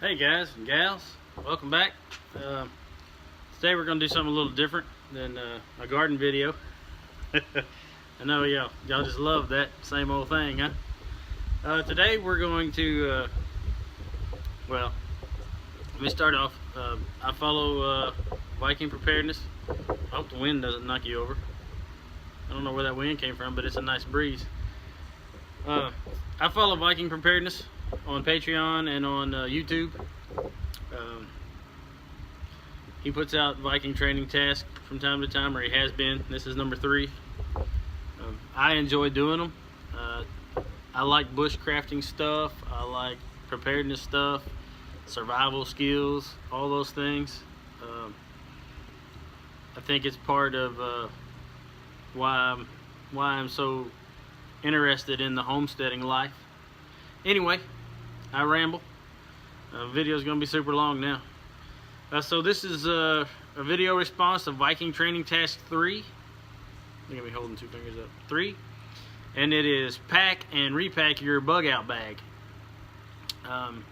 Hey guys and gals, welcome back. Today we're going to do something a little different than a garden video. I know y'all just love that same old thing, huh? Today we're going to, well, let me start off. I follow Viking preparedness. I hope the wind doesn't knock you over. I don't know where that wind came from, but it's a nice breeze. I follow Viking preparedness on Patreon and on YouTube. He puts out Viking training tasks from time to time, or he has been. This is number 3. I enjoy doing them. I like bushcrafting stuff. I like preparedness stuff, survival skills, all those things. I think it's part of why I'm so interested in the homesteading life. Anyway, I ramble. Video is going to be super long now. So this is a video response to Viking Training Task 3. Look at me holding 2 fingers up. 3. And it is pack and repack your bug out bag. I've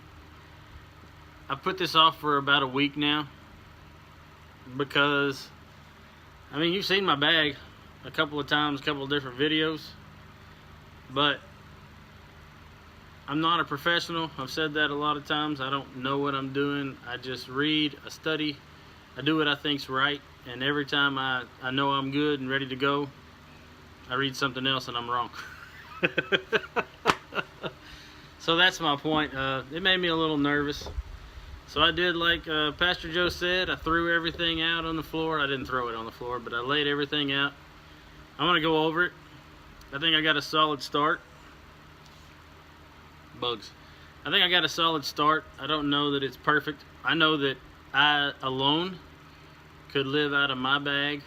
put this off for about a week now because, I mean, you've seen my bag a couple of times, a couple of different videos, but I'm not a professional. I've said that a lot of times. I don't know what I'm doing. I just read, I study, I do what I think's right, and every time I know I'm good and ready to go, I read something else and I'm wrong. So that's my point. It made me a little nervous. So I did like Pastor Joe said. I threw everything out on the floor. I didn't throw it on the floor, but I laid everything out. I'm going to go over it. I think I got a solid start. Bugs. I think I got a solid start. I don't know that it's perfect. I know that I alone could live out of my bag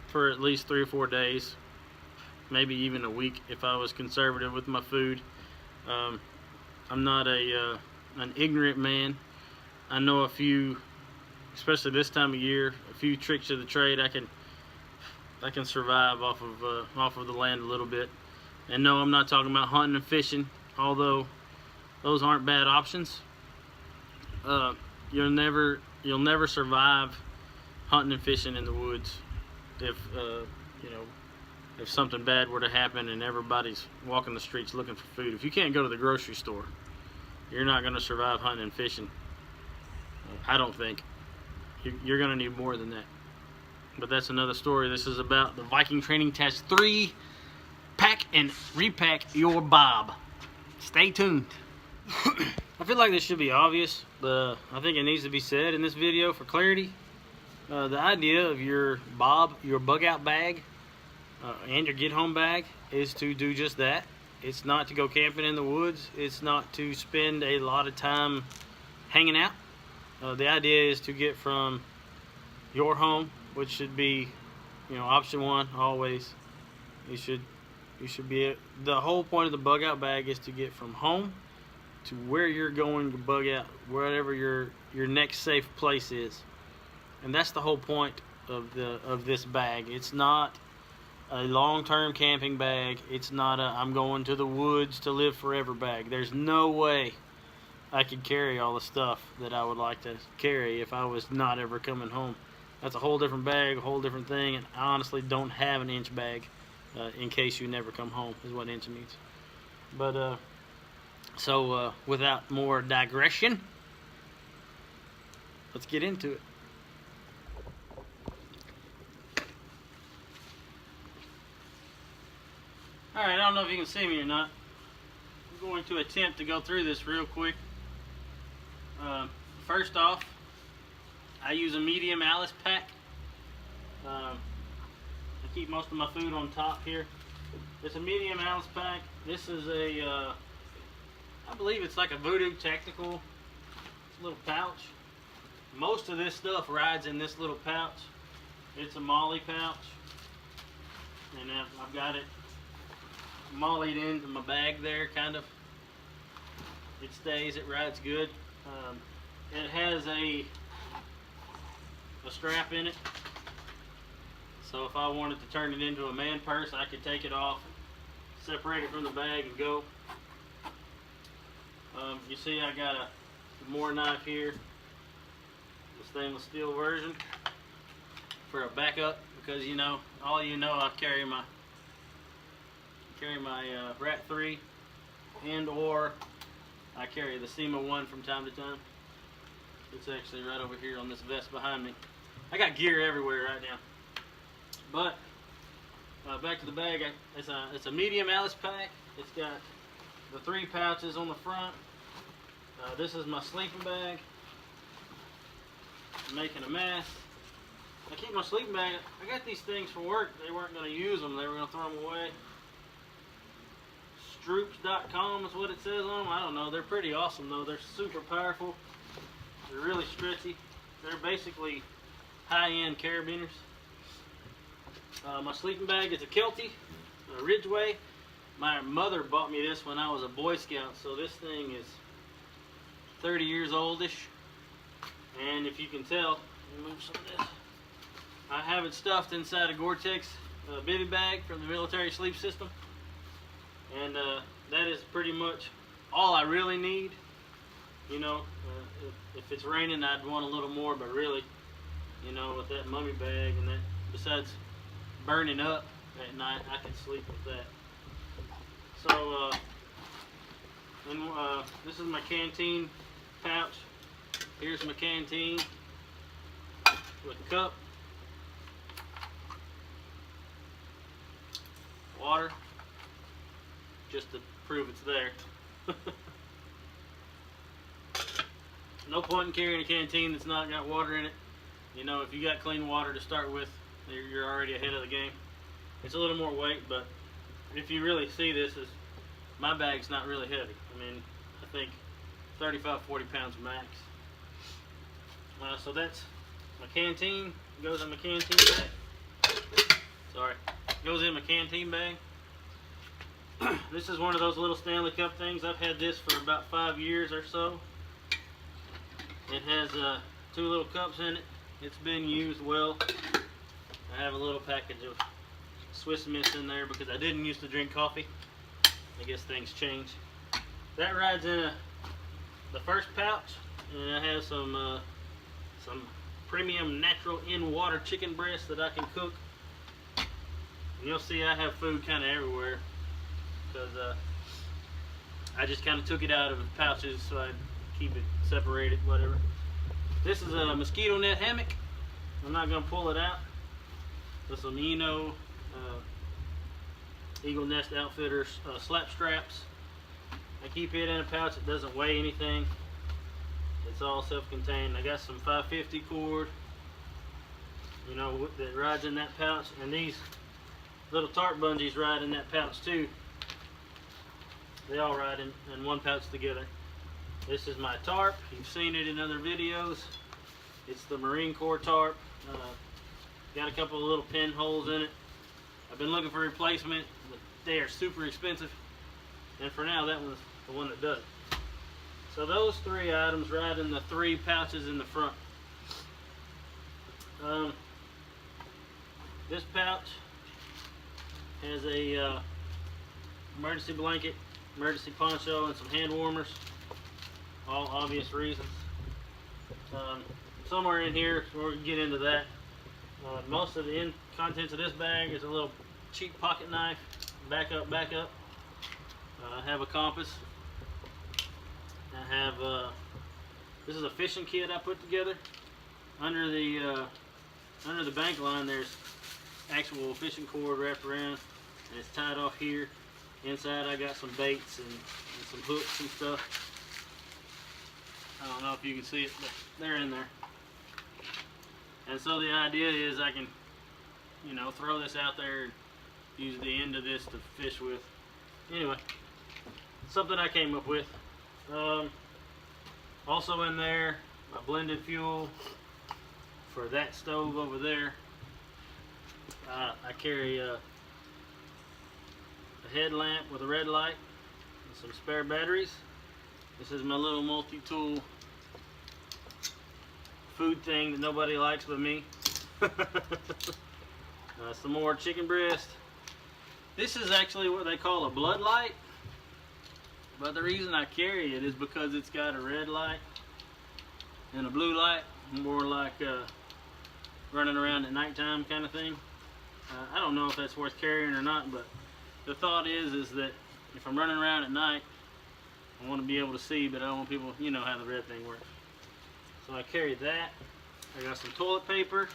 for at least 3 or 4 days, maybe even a week if I was conservative with my food. I'm not an ignorant man. I know a few, especially this time of year, a few tricks of the trade. I can survive off of the land a little bit. And no, I'm not talking about hunting and fishing, although those aren't bad options. You'll never survive hunting and fishing in the woods if if something bad were to happen and everybody's walking the streets looking for food. If you can't go to the grocery store, you're not going to survive hunting and fishing. I don't think. You're going to need more than that. But that's another story. This is about the Viking Training Task 3. Pack and repack your bob. Stay tuned. I feel like this should be obvious, but I think it needs to be said in this video for clarity. The idea of your bob, your bug out bag, and your get home bag is to do just that. It's not to go camping in the woods. It's not to spend a lot of time hanging out. The idea is to get from your home, which should be, option 1 always. You should be, the whole point of the bug out bag is to get from home to where you're going to bug out, wherever your next safe place is. And that's the whole point of this bag. It's not a long-term camping bag. It's not a I'm going to the woods to live forever bag. There's no way I could carry all the stuff that I would like to carry if I was not ever coming home. That's a whole different bag, a whole different thing, and I honestly don't have an inch bag in case you never come home, is what inch means. But, so without more digression, let's get into it. Alright, I don't know if you can see me or not. I'm going to attempt to go through this real quick. First off, I use a medium Alice pack. I keep most of my food on top here. It's a medium Alice pack. This is I believe it's like a Voodoo Tactical little pouch. Most of this stuff rides in this little pouch. It's a molly pouch, and I've got it mollied into my bag there, kind of. It stays, it rides good. It has a strap in it, so if I wanted to turn it into a man purse, I could take it off, separate it from the bag and go. You see I got more knife here, the stainless steel version for a backup, because I carry my Rat 3 and or I carry the SEMA 1 from time to time. It's actually right over here on this vest behind me. I got gear everywhere right now. But back to the bag. It's a medium Alice pack. It's got the 3 pouches on the front. This is my sleeping bag. I'm making a mess. I keep my sleeping bag. I got these things for work. They weren't going to use them. They were going to throw them away. Stroops.com is what it says on them. I don't know. They're pretty awesome though. They're super powerful. They're really stretchy. They're basically high-end carabiners. My sleeping bag is a Kelty, a Ridgeway. My mother bought me this when I was a Boy Scout, so this thing is 30 years oldish. And if you can tell, let me move some of this. I have it stuffed inside a Gore-Tex bivy bag from the military sleep system. And that is pretty much all I really need. If it's raining, I'd want a little more, but really, with that mummy bag and that, besides burning up at night, I can sleep with that. So, this is my Canteen Pouch. Here's my canteen with a cup, water, just to prove it's there. No point in carrying a canteen that's not got water in it. If you got clean water to start with, you're already ahead of the game. It's a little more weight, but if you really see this, my bag's not really heavy. I think 35-40 pounds max. So that's my canteen. Goes in my canteen bag. Sorry, goes in my canteen bag. This is one of those little Stanley Cup things. I've had this for about 5 years or so. It has 2 little cups in it. It's been used well. I have a little package of Swiss Miss in there because I didn't used to drink coffee. I guess things change. That rides in the first pouch, and I have some premium natural in-water chicken breasts that I can cook. And you'll see I have food kind of everywhere because I just kind of took it out of the pouches so I'd keep it separated, whatever. This is a mosquito net hammock. I'm not going to pull it out. With some Eagle Nest Outfitters slap straps. I keep it in a pouch. It doesn't weigh anything. It's all self-contained. I got some 550 cord, that rides in that pouch, and these little Tarp bungees ride in that pouch too. They all ride in one pouch together. This is my tarp. You've seen it in other videos. It's the Marine Corps tarp. Got a couple of little pinholes in it. I've been looking for a replacement, but they are super expensive. And for now, that one's the one that does it. So those 3 items ride in the 3 pouches in the front. This pouch has a emergency blanket, emergency poncho, and some hand warmers. All obvious reasons. Somewhere in here, we'll get into that. Most of the contents of this bag is a little cheap pocket knife. Back up. I have a compass. I have this is a fishing kit I put together. Under the bank line, there's actual fishing cord wrapped around, and it's tied off here. Inside, I got some baits and some hooks and stuff. I don't know if you can see it, but they're in there. And so the idea is I can, throw this out there and use the end of this to fish with. Anyway, something I came up with. Also in there, my blended fuel for that stove over there. I carry a headlamp with a red light and some spare batteries. This is my little multi-tool food thing that nobody likes but me. Some more chicken breast. This is actually what they call a blood light, but the reason I carry it is because it's got a red light and a blue light, more like running around at nighttime kind of thing. I don't know if that's worth carrying or not, but the thought is that if I'm running around at night, I want to be able to see, but I don't want people, you know how the red thing works. So I carry that. I got some toilet paper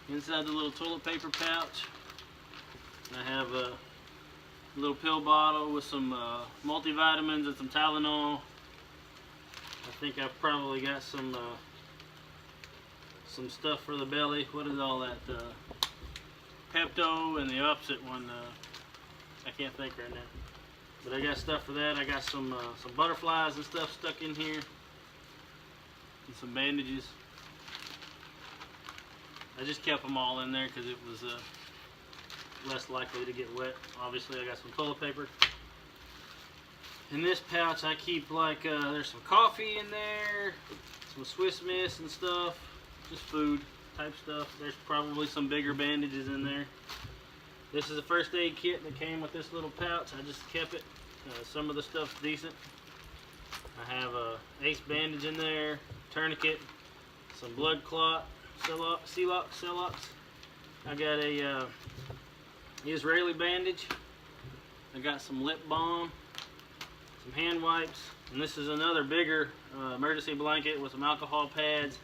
inside the little toilet paper pouch. I have a little pill bottle with some multivitamins and some Tylenol. I think I've probably got some stuff for the belly. What is all that? Pepto, and the opposite one, I can't think right now. But I got stuff for that. I got some butterflies and stuff stuck in here, and some bandages. I just kept them all in there because it was less likely to get wet. Obviously, I got some toilet paper. In this pouch, I keep like there's some coffee in there, some Swiss Miss and stuff, just food type stuff. There's probably some bigger bandages in there. This is a first aid kit that came with this little pouch. I just kept it. Some of the stuff's decent. I have a ace bandage in there, tourniquet, some blood clot, Celox. I got a Israeli bandage. I got some lip balm, some hand wipes, and this is another bigger emergency blanket with some alcohol pads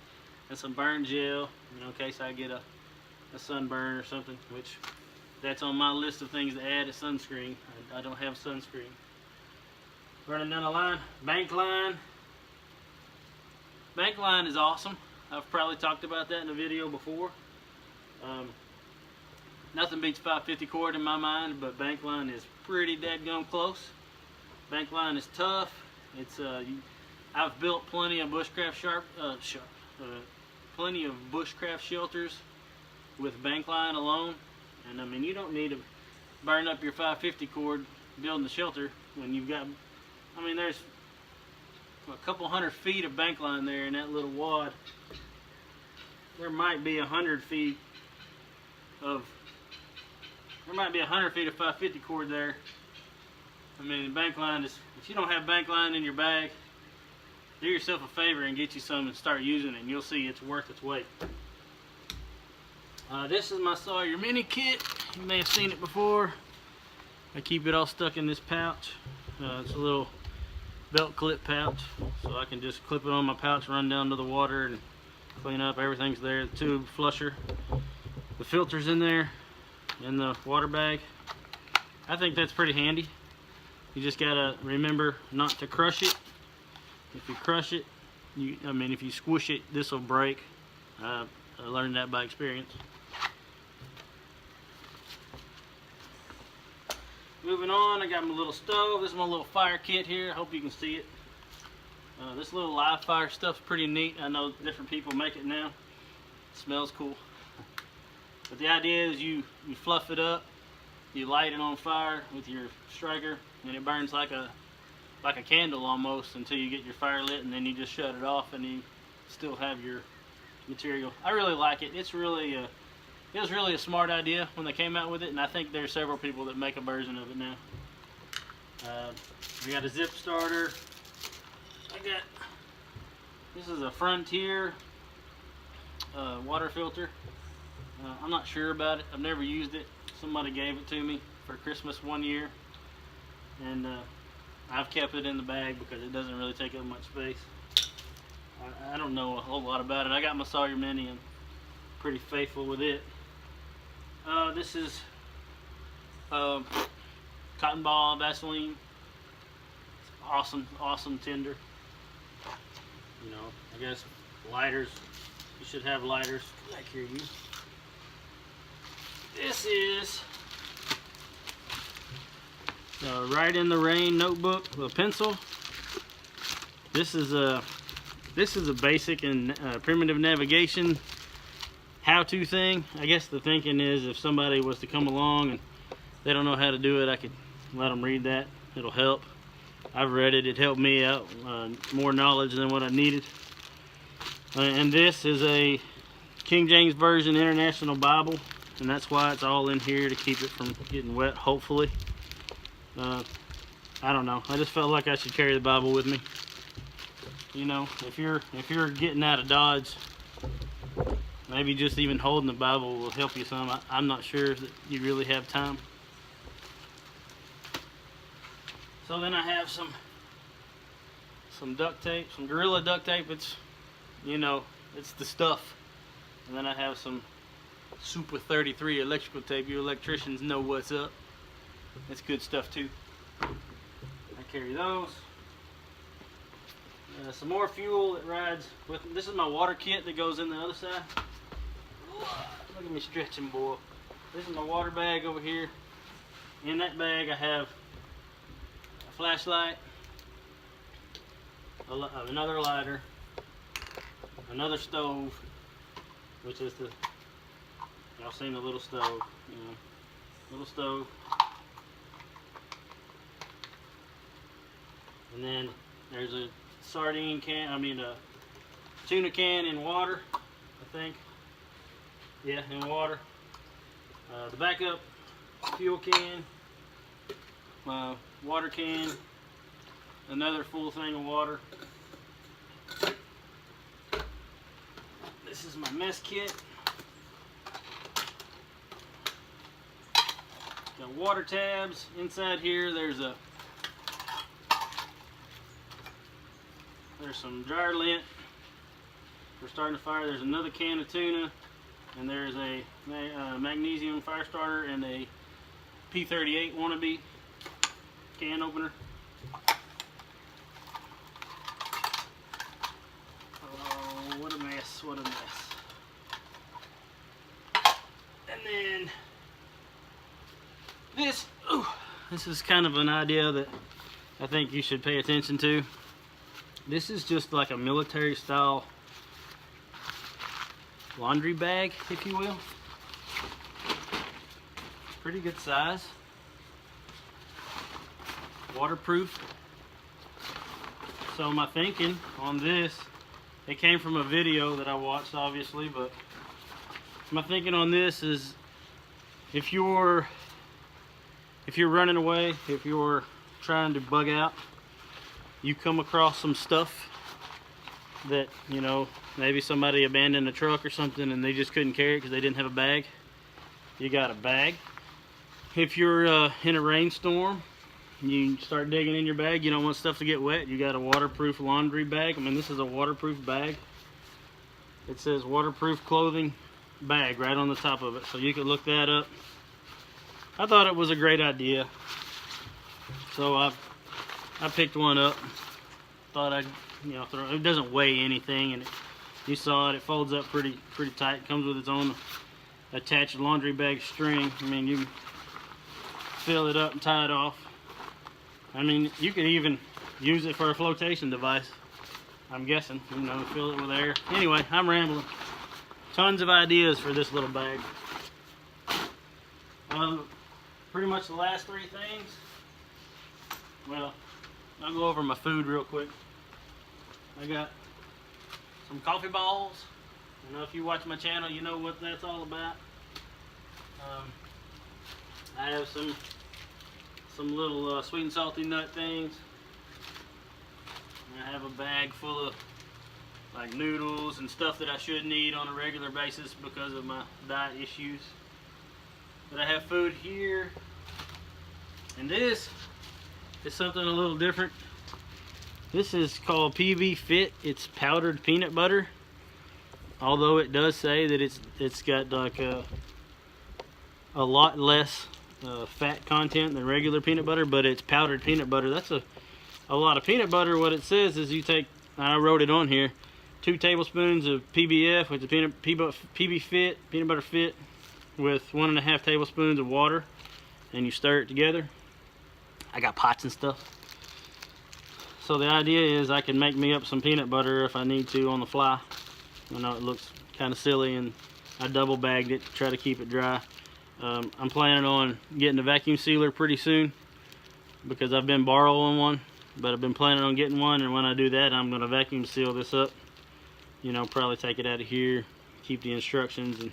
and some burn gel, you know, in case I get a sunburn or something, which that's on my list of things to add is sunscreen. I don't have sunscreen. Running down the line, bank line. Bank line is awesome. I've probably talked about that in a video before. Nothing beats 550 cord in my mind, but bank line is pretty dadgum close. Bank line is tough. It's I've built plenty of bushcraft bushcraft shelters with bank line alone, and I mean you don't need to burn up your 550 cord building the shelter when you've got. I mean there's a couple 100 feet of bank line there in that little wad. There might be 100 feet of 550 cord there. I mean, bank line is, if you don't have bank line in your bag, do yourself a favor and get you some and start using it, and you'll see it's worth its weight. This is my Sawyer mini kit. You may have seen it before. I keep it all stuck in this pouch. It's a little belt clip pouch, so I can just clip it on my pouch, run down to the water and clean up. Everything's there. The tube flusher, the filter's in there, and the water bag. I think that's pretty handy. You just gotta remember not to crush it. If you crush it, if you squish it, this will break. I learned that by experience. Moving on, I got my little stove. This is my little fire kit here. I hope you can see it. This little live fire stuff's pretty neat. I know different people make it now. It smells cool. But the idea is you fluff it up, you light it on fire with your striker, and it burns like a candle almost until you get your fire lit, and then you just shut it off and you still have your material. I really like it. It's really it was really a smart idea when they came out with it, and I think there's several people that make a version of it now. We got a zip starter. This is a Frontier water filter. I'm not sure about it. I've never used it. Somebody gave it to me for Christmas one year, and I've kept it in the bag because it doesn't really take up much space. I don't know a whole lot about it. I got my Sawyer Mini and pretty faithful with it. This is cotton ball Vaseline. It's awesome tinder. You know, I guess lighters. You should have lighters. I hear you. This is Write in the Rain notebook with a pencil. This is a basic and primitive navigation how-to thing. I guess the thinking is if somebody was to come along and they don't know how to do it, I could let them read that. It'll help. I've read it. It helped me out. More knowledge than what I needed. And this is a King James Version International Bible, and that's why it's all in here to keep it from getting wet, hopefully. I don't know. I just felt like I should carry the Bible with me. you know, if you're getting out of Dodge, maybe just even holding the Bible will help you some. I'm not sure that you really have time. So then I have some duct tape, some Gorilla duct tape. It's, you know, it's the stuff. And then I have some Super 33 electrical tape. You electricians know what's up. It's good stuff too. I carry those. Some more fuel that rides with. This is my water kit that goes in the other side. Look at me stretching, boy. This is my water bag over here. In that bag I have a flashlight, another lighter, another stove, which is the, y'all seen the little stove, you know, little stove. And then there's a sardine can, a tuna can in water, I think. Yeah, in water. The backup fuel can, water can, another full thing of water. This is my mess kit. Got water tabs. Inside here there's some dryer lint for starting a fire. There's another can of tuna, and there's a magnesium fire starter and a P38 wannabe can opener. Oh, what a mess, what a mess. And then this is kind of an idea that I think you should pay attention to. This is just like a military style laundry bag, if you will. Pretty good size. Waterproof. So my thinking on this, it came from a video that I watched obviously, but my thinking on this is if you're running away, if you're trying to bug out, you come across some stuff that, you know, maybe somebody abandoned a truck or something and they just couldn't carry it because they didn't have a bag. You got a bag. If you're in a rainstorm, you start digging in your bag, you don't want stuff to get wet, you got a waterproof laundry bag. I mean, this is a waterproof bag. It says waterproof clothing bag right on the top of it, so you could look that up. I thought it was a great idea, so I picked one up. Thought I'd, you know, throw it. It doesn't weigh anything, and you saw it. It folds up pretty tight. It comes with its own attached laundry bag string. I mean, you can fill it up and tie it off. I mean, you could even use it for a flotation device, I'm guessing. You know, fill it with air. Anyway, I'm rambling. Tons of ideas for this little bag. Pretty much the last three things. Well, I'll go over my food real quick. I got some coffee balls. You know, if you watch my channel, you know what that's all about. I have some little sweet and salty nut things. And I have a bag full of like noodles and stuff that I shouldn't eat on a regular basis because of my diet issues. But I have food here, and this is something a little different. This is called PB Fit. It's powdered peanut butter. Although it does say that it's got like a lot less fat content than regular peanut butter, but it's powdered peanut butter. That's a lot of peanut butter. What it says is you take, I wrote it on here, 2 tablespoons of PBF, which is PB Fit, peanut butter fit, with 1.5 tablespoons of water, and you stir it together. I got pots and stuff. So the idea is I can make me up some peanut butter if I need to on the fly. I know it looks kind of silly, and I double bagged it to try to keep it dry. I'm planning on getting a vacuum sealer pretty soon because I've been borrowing one, but I've been planning on getting one, and when I do that, I'm going to vacuum seal this up. You know, probably take it out of here, keep the instructions, and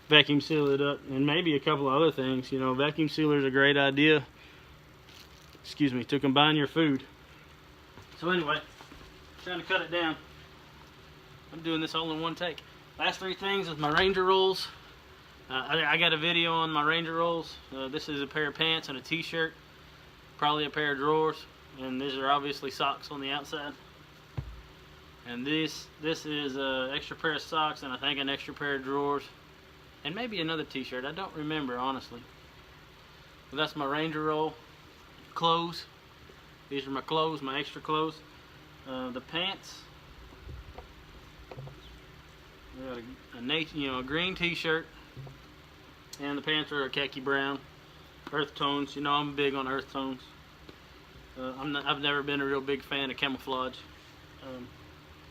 vacuum seal it up, and maybe a couple of other things. You know, vacuum sealer is a great idea, excuse me, to combine your food. So anyway, trying to cut it down. I'm doing this all in one take. Last three things is my Ranger rolls. I got a video on my Ranger rolls. This is a pair of pants and a t-shirt, probably a pair of drawers, and these are obviously socks on the outside. And this is an extra pair of socks, and I think an extra pair of drawers, and maybe another t-shirt. I don't remember, honestly. But that's my Ranger roll. Clothes. These are my clothes, my extra clothes. The pants. We got a green t-shirt, and the pants are a khaki brown, earth tones. You know I'm big on earth tones. I've never been a real big fan of camouflage.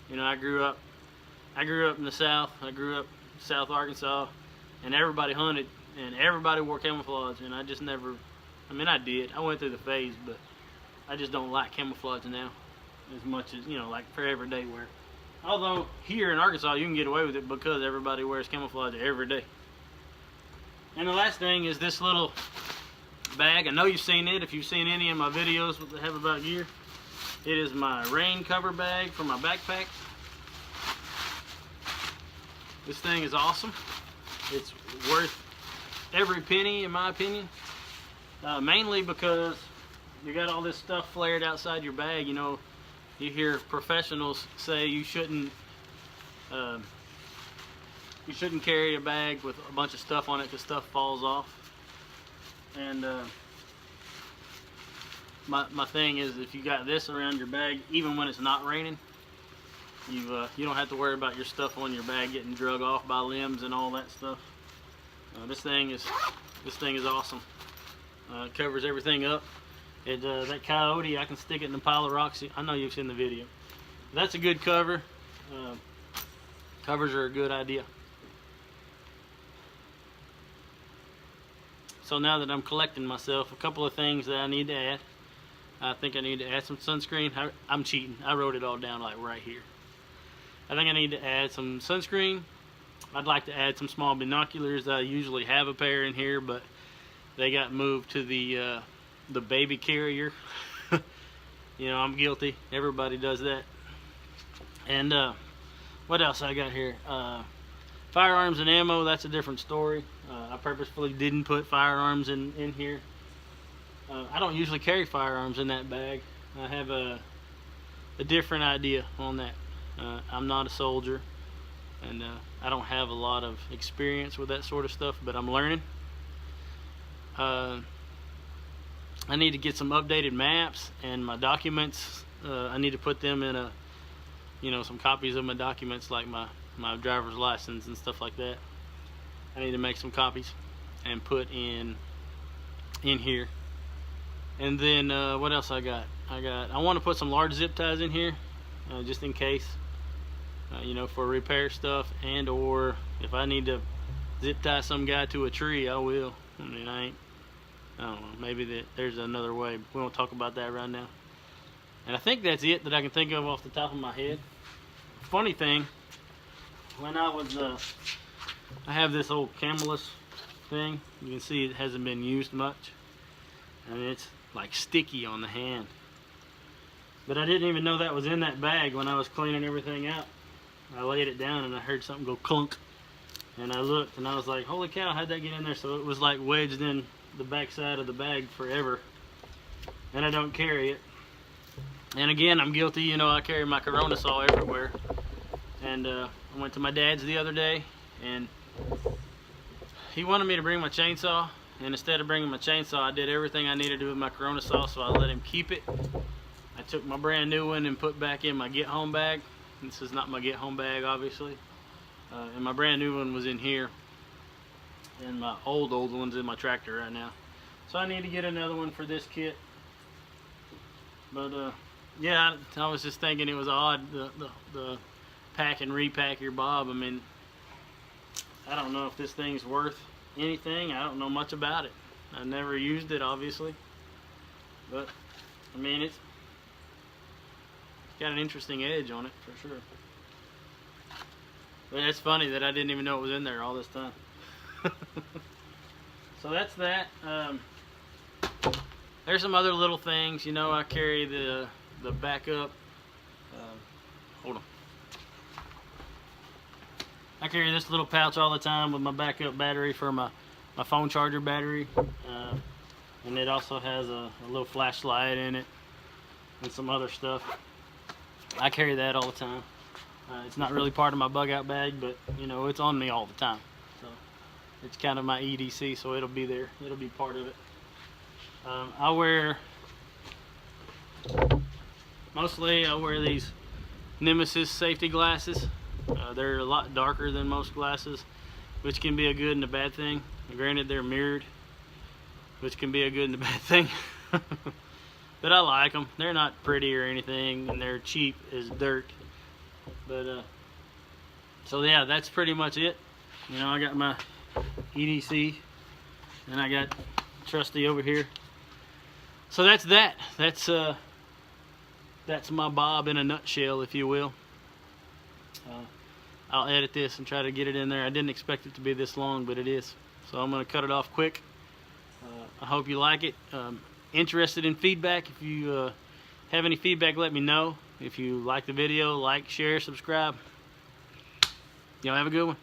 You know, I grew up in the South. I grew up in South Arkansas, and everybody hunted, and everybody wore camouflage, and I just never. I mean, I did. I went through the phase, but I just don't like camouflage now as much as, you know, like for everyday wear. Although here in Arkansas you can get away with it because everybody wears camouflage every day. And the last thing is this little bag. I know you've seen it if you've seen any of my videos that have about gear. It is my rain cover bag for my backpack. This thing is awesome. It's worth every penny in my opinion. Mainly because you got all this stuff flared outside your bag. You know, you hear professionals say you shouldn't carry a bag with a bunch of stuff on it because stuff falls off. And my thing is, if you got this around your bag, even when it's not raining, you don't have to worry about your stuff on your bag getting drug off by limbs and all that stuff. This thing is awesome. It covers everything up. That coyote, I can stick it in a pile of rocks. I know you've seen the video. That's a good cover. Covers are a good idea. So now that I'm collecting myself, a couple of things that I need to add. I think I need to add some sunscreen. I'm cheating. I wrote it all down like right here. I think I need to add some sunscreen. I'd like to add some small binoculars. I usually have a pair in here, but they got moved to the baby carrier. You know, I'm guilty. Everybody does that. And what else I got here? Firearms and ammo, that's a different story. I purposefully didn't put firearms in here. I don't usually carry firearms in that bag. I have a different idea on that. I'm not a soldier, and I don't have a lot of experience with that sort of stuff, but I'm learning. I need to get some updated maps and my documents. I need to put them in some copies of my documents, like my driver's license and stuff like that. I need to make some copies and put in here. And then what else I got? I want to put some large zip ties in here, just in case, for repair stuff, and or if I need to zip tie some guy to a tree, I will. I mean, I don't know, maybe there's another way. We won't talk about that right now. And I think that's it that I can think of off the top of my head. Funny thing, when I was, I have this old Camelus thing. You can see it hasn't been used much. I mean, it's like sticky on the hand. But I didn't even know that was in that bag when I was cleaning everything out. I laid it down and I heard something go clunk. And I looked and I was like, holy cow, how'd that get in there? So it was like wedged in the back side of the bag forever. And I don't carry it. And again, I'm guilty. I carry my Corona saw everywhere. And I went to my dad's the other day, and he wanted me to bring my chainsaw. And instead of bringing my chainsaw, I did everything I needed to do with my Corona saw, so I let him keep it. I took my brand new one and put back in my get home bag. This is not my get home bag, obviously. And my brand new one was in here. And my old one's in my tractor right now. So I need to get another one for this kit. But yeah, I was just thinking it was odd, the pack and repack your bob. I mean, I don't know if this thing's worth anything. I don't know much about it. I never used it, obviously. But I mean, it's got an interesting edge on it for sure. But it's funny that I didn't even know it was in there all this time. So that's that. There's some other little things. I carry the backup Hold on. I carry this little pouch all the time with my backup battery for my phone charger battery. And it also has a little flashlight in it and some other stuff. I carry that all the time. It's not really part of my bug out bag, but you know, it's on me all the time. So it's kind of my EDC, so it'll be there. It'll be part of it. I wear these Nemesis safety glasses. They're a lot darker than most glasses, which can be a good and a bad thing. Granted, they're mirrored, which can be a good and a bad thing. But I like them. They're not pretty or anything, and they're cheap as dirt. But so yeah, that's pretty much it. You know, I got my EDC, and I got Trusty over here. So that's that. That's my Bob in a nutshell, if you will. I'll edit this and try to get it in there. I didn't expect it to be this long, but it is. So I'm going to cut it off quick. I hope you like it. Interested in feedback. If you have any feedback, let me know. If you like the video, like, share, subscribe. Y'all have a good one.